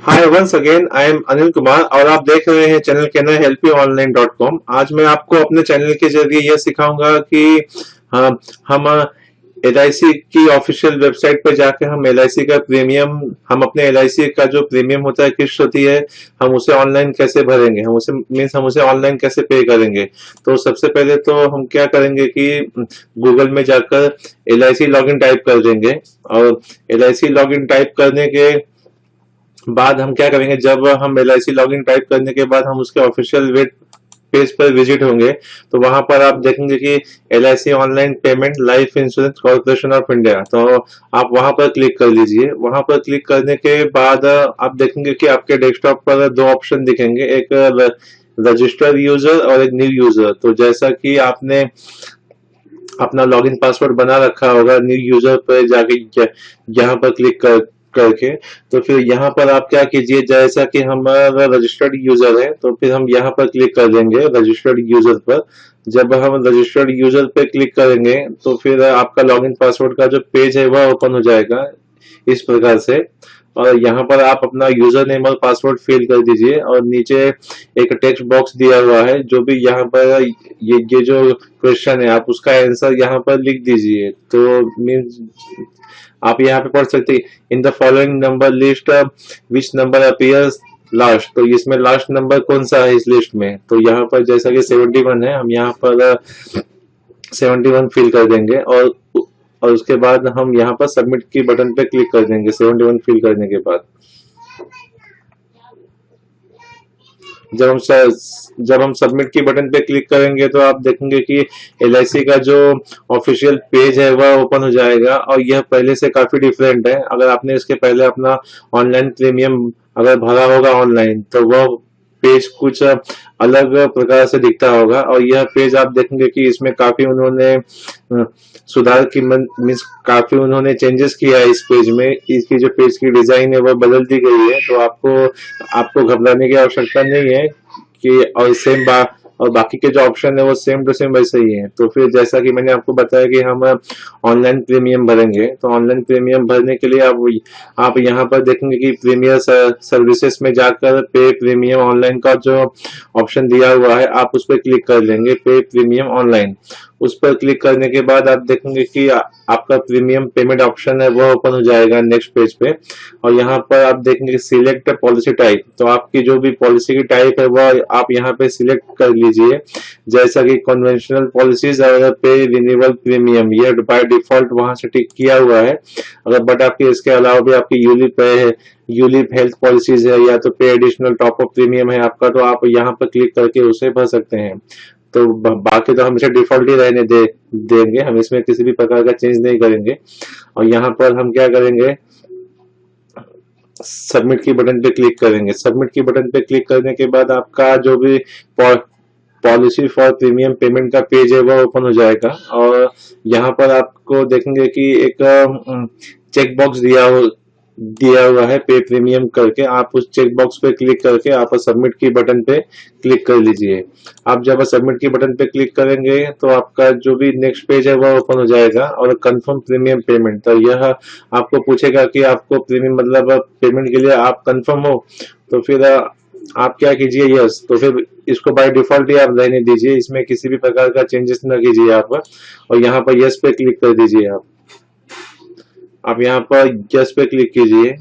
Hi once again I am Anil Kumar और आप देख रहे हैं channel can I help you online dot com. आज मैं आपको अपने चैनल के जरिए यह सिखाऊंगा कि हम एल आई सी की ऑफिशियल वेबसाइट पर जाकर हम एल आई सी का प्रीमियम, हम अपने एल आई सी का जो प्रीमियम होता है, किस्त होती है, हम उसे ऑनलाइन कैसे भरेंगे, हम उसे मीन्स हम उसे ऑनलाइन कैसे पे करेंगे। तो सबसे पहले तो हम क्या करेंगे कि गूगल में जाकर L I C log in type कर देंगे और L I C log in type करने के बाद हम क्या करेंगे, जब हम L I C log in type करने के बाद हम उसके ऑफिशियल वेब पेज पर विजिट होंगे तो वहां पर आप देखेंगे कि L I C online payment Life Insurance Corporation of India, तो आप वहां पर क्लिक कर लीजिए। वहां पर क्लिक करने के बाद आप देखेंगे कि आपके डेस्कटॉप पर दो ऑप्शन दिखेंगे, एक रजिस्टर्ड यूजर और एक न्यू यूजर। तो जैसा कि आपने अपना लॉगिन पासवर्ड बना रखा होगा न्यू यूजर पर जाके यहाँ पर क्लिक करके, तो फिर यहाँ पर आप क्या कीजिए, जैसा कि हमारा रजिस्टर्ड यूजर है तो फिर हम यहाँ पर क्लिक कर देंगे रजिस्टर्ड यूजर पर। जब हम रजिस्टर्ड यूजर पे क्लिक करेंगे तो फिर आपका लॉगिन पासवर्ड का जो पेज है वह ओपन हो जाएगा इस प्रकार से। और यहाँ पर आप अपना यूजर नेम और पासवर्ड फिल कर दीजिए और नीचे एक टेक्स्ट बॉक्स दिया हुआ है, जो भी यहाँ पर ये जो क्वेश्चन है आप उसका आंसर यहाँ पर लिख दीजिए। तो मीन्स आप यहाँ पे पढ़ सकते हैं, in the following number list which number appears last. तो इसमें लास्ट नंबर कौन सा है इस लिस्ट में, तो यहाँ पर जैसा कि 71 है, हम यहाँ पर 71 फिल कर देंगे और उसके बाद हम यहाँ पर सबमिट की बटन पे क्लिक कर देंगे 71 फिल करने के बाद। जब हम सबमिट की बटन पे क्लिक करेंगे तो आप देखेंगे कि एल आई सी का जो ऑफिशियल पेज है वह ओपन हो जाएगा और यह पहले से काफी डिफरेंट है। अगर आपने इसके पहले अपना ऑनलाइन प्रीमियम अगर भरा होगा ऑनलाइन तो वह पेज कुछ अलग प्रकार से दिखता होगा, और यह पेज आप देखेंगे कि इसमें काफी उन्होंने सुधार की मीन्स काफी उन्होंने चेंजेस किया है इस पेज में। इसकी जो पेज की डिजाइन है वह बदल दी गई है, तो आपको घबराने की आवश्यकता नहीं है कि और बाकी के जो ऑप्शन है वो सेम टू सेम वैसे ही है। तो फिर जैसा कि मैंने आपको बताया कि हम ऑनलाइन प्रीमियम भरेंगे, तो ऑनलाइन प्रीमियम भरने के लिए आप यहाँ पर देखेंगे कि प्रीमियर सर्विसेज में जाकर पे प्रीमियम ऑनलाइन का जो ऑप्शन दिया हुआ है आप उस पर क्लिक कर लेंगे, पे प्रीमियम ऑनलाइन। उस पर क्लिक करने के बाद आप देखेंगे कि आपका प्रीमियम पेमेंट ऑप्शन है वो ओपन हो जाएगा नेक्स्ट पेज पे, और यहाँ पर आप देखेंगे सिलेक्ट पॉलिसी टाइप। तो आपकी जो भी पॉलिसी की टाइप है वह आप यहाँ पे सिलेक्ट कर लीजिए, जैसा कि कन्वेंशनल पॉलिसीज और पे रिन्यूअल प्रीमियम, ये बाय डिफॉल्ट वहां से टिक किया हुआ है। अगर बट आपकी इसके अलावा भी आपकी यूलिप है, यूलिप हेल्थ पॉलिसीज है, या तो पे एडिशनल टॉप अप प्रीमियम है आपका, तो आप यहाँ पर क्लिक करके उसे भर सकते हैं। तो बाकी तो हमेशा डिफॉल्ट ही रहने देंगे, हम इसमें किसी भी प्रकार का चेंज नहीं करेंगे। और यहाँ पर हम क्या करेंगे, सबमिट की बटन पे क्लिक करेंगे। सबमिट की बटन पे क्लिक करने के बाद आपका जो भी पॉलिसी फॉर प्रीमियम पेमेंट का पेज है वो ओपन हो जाएगा, और यहाँ पर आपको देखेंगे कि एक चेक बॉक्स दिया हुआ है पे प्रीमियम करके। आप उस चेक बॉक्स पे क्लिक करके आप सबमिट की बटन पे क्लिक कर लीजिए। आप जब सबमिट की बटन पे क्लिक करेंगे तो आपका जो भी नेक्स्ट पेज है वह ओपन हो जाएगा, और कंफर्म प्रीमियम पेमेंट, तो यह आपको पूछेगा कि आपको प्रीमियम मतलब पेमेंट के लिए आप कंफर्म हो। तो फिर आप क्या कीजिए, यस। तो फिर इसको बाय डिफॉल्ट ही आप रहने दीजिए, इसमें किसी भी प्रकार का चेंजेस न कीजिए आप, और यहाँ पर यस पे क्लिक कर दीजिए। आप यहाँ पर यस पे क्लिक कीजिए।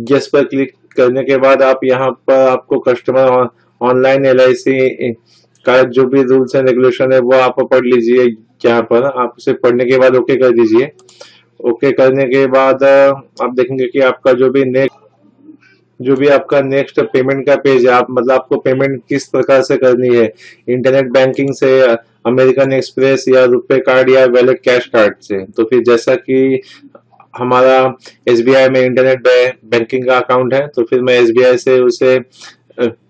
यस पर क्लिक करने के बाद आप यहाँ पर आपको कस्टमर ऑनलाइन एल आई सी का जो भी रूल्स एंड रेगुलेशन है वो आप पढ़ लीजिए। यहाँ पर आप उसे पढ़ने के बाद ओके कर दीजिए। ओके करने के बाद आप देखेंगे कि आपका जो भी आपका नेक्स्ट पेमेंट का पेज है, आप मतलब आपको पेमेंट किस प्रकार से करनी है, इंटरनेट बैंकिंग से, अमेरिकन एक्सप्रेस, या रुपए कार्ड, या वैलेट कैश कार्ड से। तो फिर जैसा कि हमारा एसबीआई में इंटरनेट बैंकिंग का अकाउंट है, तो फिर मैं एसबीआई से उसे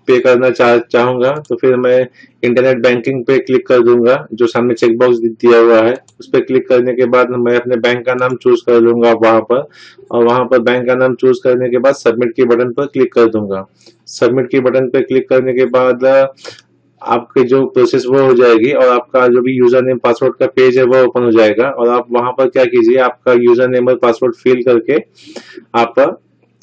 पे करना चाहूंगा, तो फिर मैं इंटरनेट बैंकिंग पे क्लिक कर दूंगा। जो सामने चेक बॉक्स दिया हुआ है उस पर क्लिक करने के बाद मैं अपने बैंक का नाम चूज कर लूंगा वहां पर, और वहां पर बैंक का नाम चूज करने के बाद सबमिट की बटन पर क्लिक कर दूंगा। सबमिट की बटन पर क्लिक करने के बाद आपकी जो प्रोसेस वो हो जाएगी और आपका जो भी यूजर नेम पासवर्ड का पेज है वो ओपन हो जाएगा। और आप वहां पर क्या कीजिए, आपका यूजर नेम और पासवर्ड फिल करके आप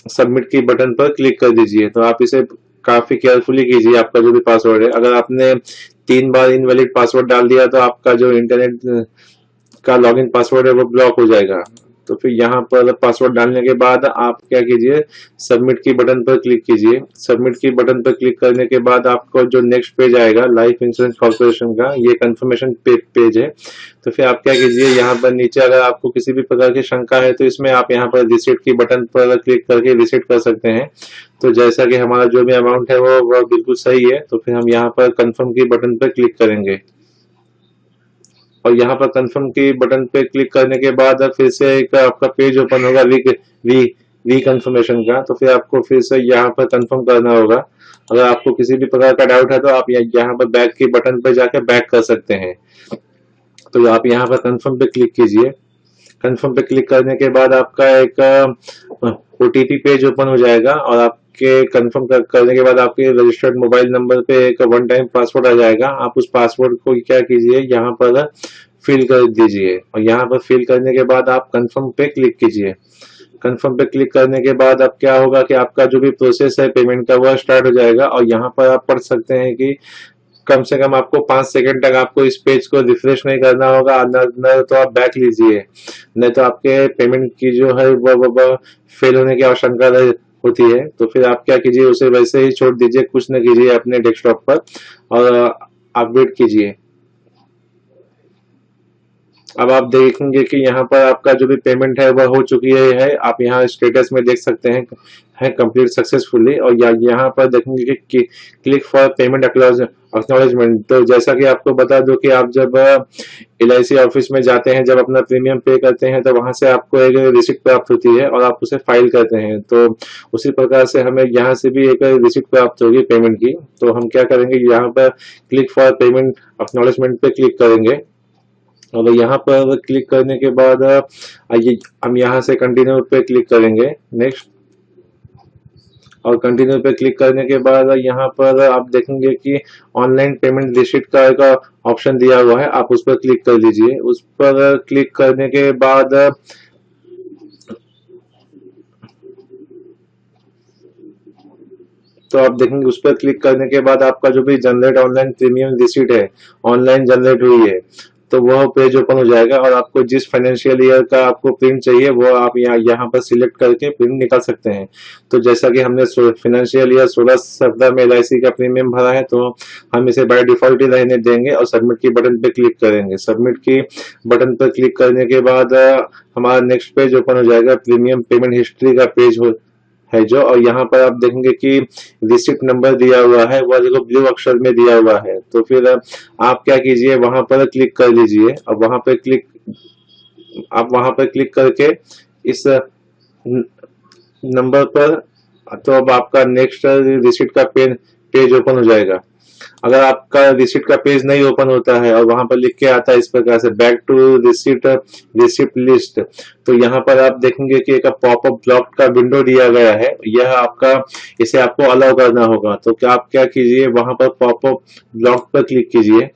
सबमिट की बटन पर क्लिक कर दीजिए। तो आप इसे काफी केयरफुली कीजिए, आपका जो भी पासवर्ड है। अगर आपने 3 बार इनवैलिड पासवर्ड डाल दिया तो आपका जो इंटरनेट का लॉगिन पासवर्ड है वो ब्लॉक हो जाएगा। तो फिर यहाँ पर पासवर्ड डालने के बाद आप क्या कीजिए, सबमिट की बटन पर क्लिक कीजिए। सबमिट की बटन पर क्लिक करने के बाद आपको जो नेक्स्ट पेज आएगा लाइफ इंश्योरेंस कॉर्पोरेशन का, ये कंफर्मेशन पेज है। तो फिर आप क्या कीजिए, यहाँ पर नीचे अगर आपको किसी भी प्रकार की शंका है तो इसमें आप यहाँ पर रिसीट की बटन पर क्लिक करके रिसीट कर सकते हैं। तो जैसा कि हमारा जो भी अमाउंट है वो बिल्कुल सही है, तो फिर हम यहाँ पर कंफर्म की बटन पर क्लिक करेंगे। और यहाँ पर कंफर्म की बटन पे क्लिक करने के बाद फिर से एक आपका पेज ओपन होगा वी वी कंफर्मेशन का। तो फिर आपको फिर से यहाँ पर कंफर्म करना होगा। अगर आपको किसी भी प्रकार का डाउट है तो आप यहाँ पर बैक की बटन पे जाकर बैक कर सकते हैं। तो आप यहाँ पर कंफर्म पे क्लिक कीजिए। कंफर्म पे क्लिक करने के बाद आपका एक ओटीपी पेज ओपन हो जाएगा और आपके कंफर्म करने के बाद आपके रजिस्टर्ड मोबाइल नंबर पे एक वन टाइम पासवर्ड आ जाएगा। आप उस पासवर्ड को क्या कीजिए, यहाँ पर फिल कर दीजिए और यहाँ पर फिल करने के बाद आप कंफर्म पे क्लिक कीजिए। कंफर्म पे क्लिक करने के बाद अब क्या होगा कि आपका जो भी प्रोसेस है पेमेंट का वह स्टार्ट हो जाएगा। और यहाँ पर आप पढ़ सकते हैं कि कम से कम आपको 5 सेकंड तक आपको इस पेज को रिफ्रेश नहीं करना होगा, न तो आप बैक लीजिए, नहीं तो आपके पेमेंट की जो है वो फेल होने की आशंका होती है। तो फिर आप क्या कीजिए, उसे वैसे ही छोड़ दीजिए, कुछ न कीजिए अपने डेस्कटॉप पर और आप वेट कीजिए। अब आप देखेंगे कि यहाँ पर आपका जो भी पेमेंट है वह हो चुकी है। आप यहाँ स्टेटस में देख सकते हैं है कंप्लीट सक्सेसफुली। और यहाँ पर देखेंगे कि क्लिक फॉर पेमेंट एक्नॉलेजमेंट। तो जैसा कि आपको बता दो कि आप जब LIC ऑफिस में जाते हैं, जब अपना प्रीमियम पे करते हैं तो वहां से आपको एक रिसिप्ट प्राप्त होती है और आप उसे फाइल करते हैं। तो उसी प्रकार से हमें यहाँ से भी एक रिसिप्ट प्राप्त होगी पेमेंट की। तो हम क्या करेंगे, यहाँ पर क्लिक फॉर पेमेंट एक्नॉलेजमेंट पे क्लिक करेंगे और यहाँ पर क्लिक करने के बाद आइए हम यहाँ से कंटिन्यू पे क्लिक करेंगे, नेक्स्ट। और कंटिन्यू पे क्लिक करने के बाद यहाँ पर आप देखेंगे कि ऑनलाइन पेमेंट रिसीट का एक ऑप्शन दिया हुआ है, आप उस पर क्लिक कर लीजिए। उस पर क्लिक करने के बाद तो आप देखेंगे उस पर क्लिक करने के बाद आपका जो भी जनरेट ऑनलाइन प्रीमियम रिसीट है, ऑनलाइन जनरेट हुई है, तो वह पेज ओपन हो जाएगा और आपको जिस फाइनेंशियल ईयर का आपको प्रिंट चाहिए वो आप यहाँ पर सिलेक्ट करके प्रिंट निकाल सकते हैं। तो जैसा कि हमने फाइनेंशियल ईयर 16-17 में LIC का प्रीमियम भरा है तो हम इसे बाय डिफॉल्ट ही रहने देंगे और सबमिट की बटन पे क्लिक करेंगे। सबमिट की बटन पर क्लिक करने के बाद हमारा नेक्स्ट पेज ओपन हो जाएगा, प्रीमियम पेमेंट हिस्ट्री का पेज है जो। और यहाँ पर आप देखेंगे कि रिसिप्ट नंबर दिया हुआ है, वह देखो ब्लू अक्षर में दिया हुआ है। तो फिर आप क्या कीजिए, वहां पर क्लिक कर लीजिए और वहां पर क्लिक करके इस नंबर पर तो अब आपका नेक्स्ट रिसिप्ट का पेज ओपन हो जाएगा। अगर आपका रिसिप्ट का पेज नहीं ओपन होता है और वहां पर लिख के आता है इस प्रकार से बैक टू रिसिप्ट लिस्ट, तो यहाँ पर आप देखेंगे कि एक पॉपअप ब्लॉक का विंडो दिया गया है। यह आपका इसे आपको अलाउ करना होगा। तो क्या आप क्या कीजिए, वहां पर पॉपअप ब्लॉक पर क्लिक कीजिए।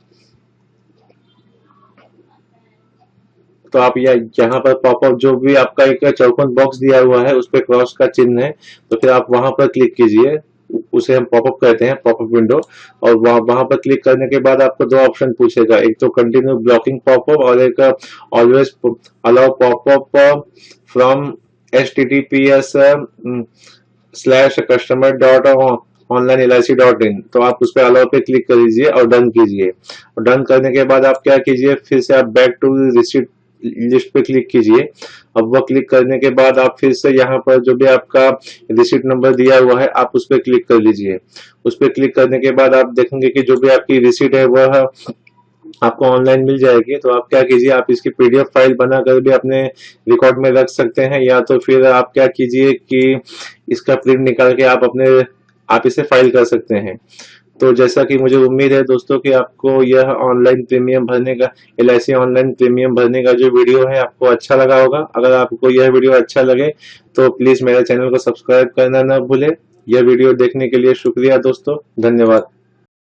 तो आप यहाँ पर पॉपअप जो भी आपका एक चौकोन बॉक्स दिया हुआ है उस पर क्रॉस का चिन्ह है, तो फिर आप वहां पर क्लिक कीजिए। उसे हम पॉपअप कहते हैं, पॉपअप विंडो। और वहां पर क्लिक करने के बाद आपको 2 ऑप्शन पूछेगा, एक तो कंटिन्यू ब्लॉकिंग पॉपअप और एक always allow popup from https/customer.online.lic.in। तो आप उस पर अलाउ पे क्लिक कर लीजिए और डन कीजिए। और डन करने के बाद आप क्या कीजिए, फिर से आप बैक टू रिसीट लिस्ट पे क्लिक कीजिए। अब वह क्लिक करने के बाद आप फिर से यहाँ पर जो भी आपका रिसीट नंबर दिया हुआ है आप उस पर क्लिक कर लीजिए। उस पर क्लिक करने के बाद आप देखेंगे कि जो भी आपकी रिसीट है वह आपको ऑनलाइन मिल जाएगी। तो आप क्या कीजिए, आप इसकी PDF फाइल बनाकर भी अपने रिकॉर्ड में रख सकते हैं, या तो फिर आप क्या कीजिए कि इसका प्रिंट निकाल के आप इसे फाइल कर सकते हैं। तो जैसा कि मुझे उम्मीद है दोस्तों कि आपको यह ऑनलाइन प्रीमियम भरने का LIC ऑनलाइन प्रीमियम भरने का जो वीडियो है आपको अच्छा लगा होगा। अगर आपको यह वीडियो अच्छा लगे तो प्लीज मेरे चैनल को सब्सक्राइब करना न भूले। यह वीडियो देखने के लिए शुक्रिया दोस्तों, धन्यवाद।